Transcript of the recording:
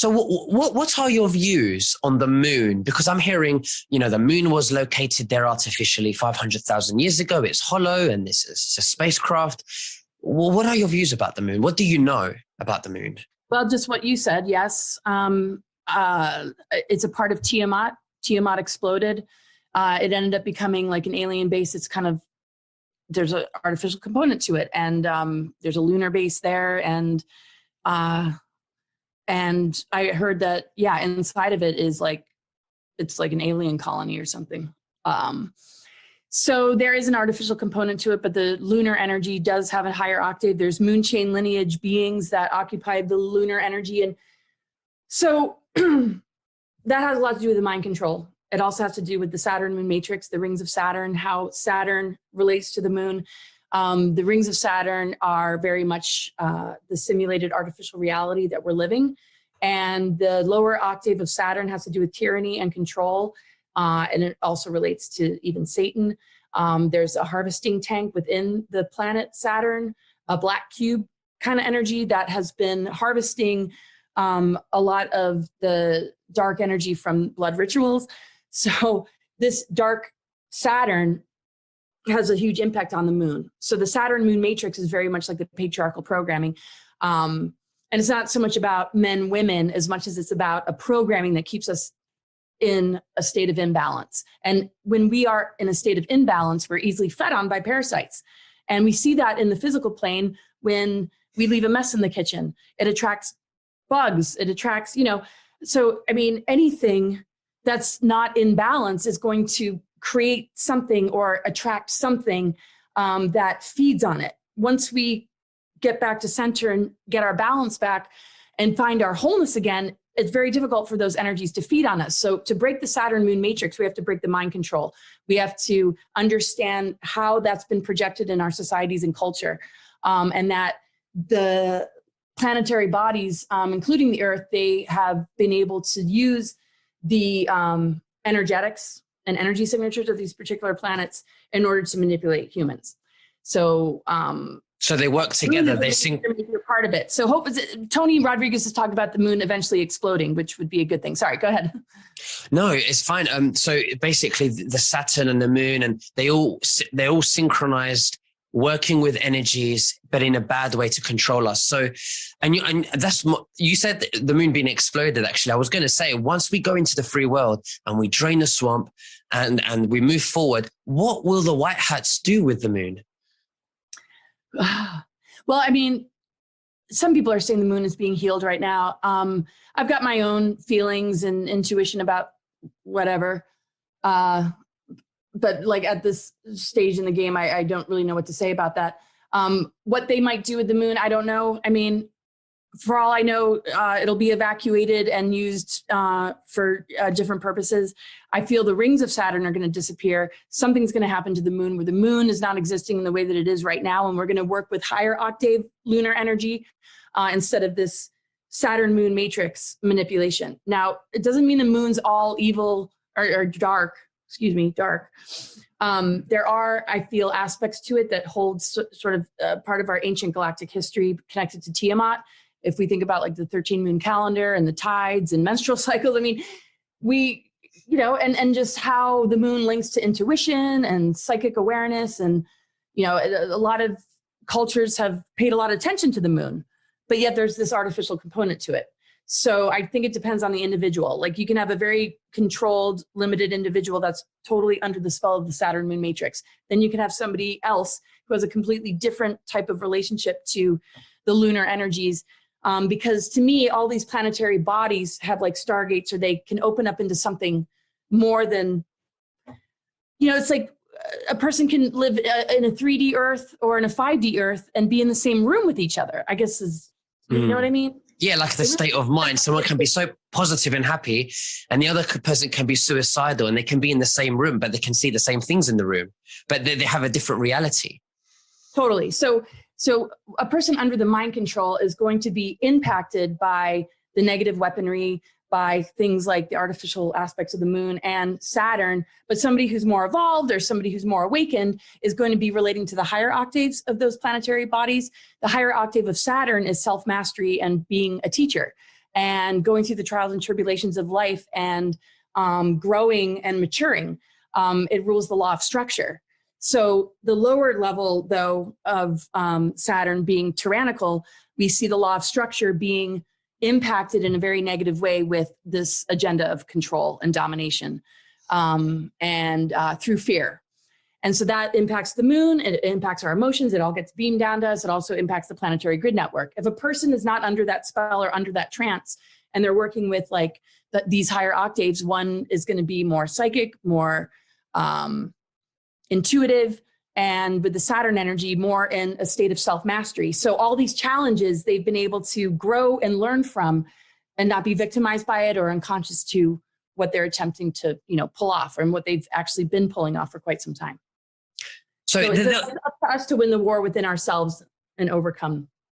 So what are your views on the moon? Because I'm hearing, the moon was located there artificially 500,000 years ago. It's hollow and it's a spacecraft. Well, what are your views about the moon? What do you know about the moon? Well, just what you said, yes. It's a part of Tiamat. Tiamat exploded. It ended up becoming like an alien base. It's there's an artificial component to it. And there's a lunar base there. And I heard that, inside of it is it's like an alien colony or something. So there is an artificial component to it, but the lunar energy does have a higher octave. There's moon chain lineage beings that occupy the lunar energy. And so that has a lot to do with the mind control. It also has to do with the Saturn moon matrix, the rings of Saturn, how Saturn relates to the moon. The rings of Saturn are very much the simulated artificial reality that we're living. And the lower octave of Saturn has to do with tyranny and control. And it also relates to even Satan. There's a harvesting tank within the planet Saturn, a black cube kind of energy that has been harvesting a lot of the dark energy from blood rituals. So this dark Saturn has a huge impact on the moon. So the Saturn moon matrix is very much like the patriarchal programming. And it's not so much about men, women, as much as it's about a programming that keeps us in a state of imbalance. And when we are in a state of imbalance, we're easily fed on by parasites. And we see that in the physical plane when we leave a mess in the kitchen. It attracts bugs, it attracts, so, anything that's not in balance is going to create something or attract something that feeds on it. Once we get back to center and get our balance back and find our wholeness again, it's very difficult for those energies to feed on us. So to break the Saturn moon matrix, we have to break the mind control. We have to understand how that's been projected in our societies and culture, and that the planetary bodies, including the Earth, they have been able to use the energetics and energy signatures of these particular planets in order to manipulate humans. So they work together. They you're part of it. So Tony Rodriguez has talked about the moon eventually exploding, which would be a good thing. Sorry, go ahead. No, it's fine. So basically, the Saturn and the moon, and they're all synchronized, working with energies, but in a bad way to control us. So, and that's you said the moon being exploded. Actually, I was going to say, once we go into the free world and we drain the swamp and we move forward, what will the white hats do with the moon? Well, some people are saying the moon is being healed right now. I've got my own feelings and intuition about whatever. But at this stage in the game, I don't really know what to say about that. What they might do with the moon, I don't know. For all I know, it'll be evacuated and used for different purposes. I feel the rings of Saturn are going to disappear. Something's going to happen to the moon where the moon is not existing in the way that it is right now. And we're going to work with higher octave lunar energy instead of this Saturn moon matrix manipulation. Now, it doesn't mean the moon's all evil or dark. Dark. There are, I feel, aspects to it that hold sort of part of our ancient galactic history connected to Tiamat. If we think about the 13 moon calendar and the tides and menstrual cycles, we, and just how the moon links to intuition and psychic awareness. And, a lot of cultures have paid a lot of attention to the moon, but yet there's this artificial component to it. So I think it depends on the individual. You can have a very controlled, limited individual that's totally under the spell of the Saturn moon matrix. Then you can have somebody else who has a completely different type of relationship to the lunar energies. Because to me, all these planetary bodies have stargates, or they can open up into something more than, it's like a person can live in a 3D Earth or in a 5D Earth and be in the same room with each other, I guess you know what I mean? Yeah, like the state of mind. Someone can be so positive and happy, and the other person can be suicidal, and they can be in the same room, but they can see the same things in the room, but they have a different reality. Totally. So a person under the mind control is going to be impacted by the negative weaponry, by things like the artificial aspects of the moon and Saturn, but somebody who's more evolved or somebody who's more awakened is going to be relating to the higher octaves of those planetary bodies. The higher octave of Saturn is self-mastery and being a teacher. and going through the trials and tribulations of life and growing and maturing. It rules the law of structure. So the lower level, though, of Saturn being tyrannical, we see the law of structure being impacted in a very negative way with this agenda of control and domination, and through fear. And so that impacts the moon, it impacts our emotions, it all gets beamed down to us, it also impacts the planetary grid network. If a person is not under that spell or under that trance, and they're working with like these higher octaves, one is going to be more psychic, more intuitive, and with the Saturn energy, more in a state of self-mastery. So all these challenges they've been able to grow and learn from and not be victimized by it or unconscious to what they're attempting to, pull off, and what they've actually been pulling off for quite some time. So it's up to us to win the war within ourselves and overcome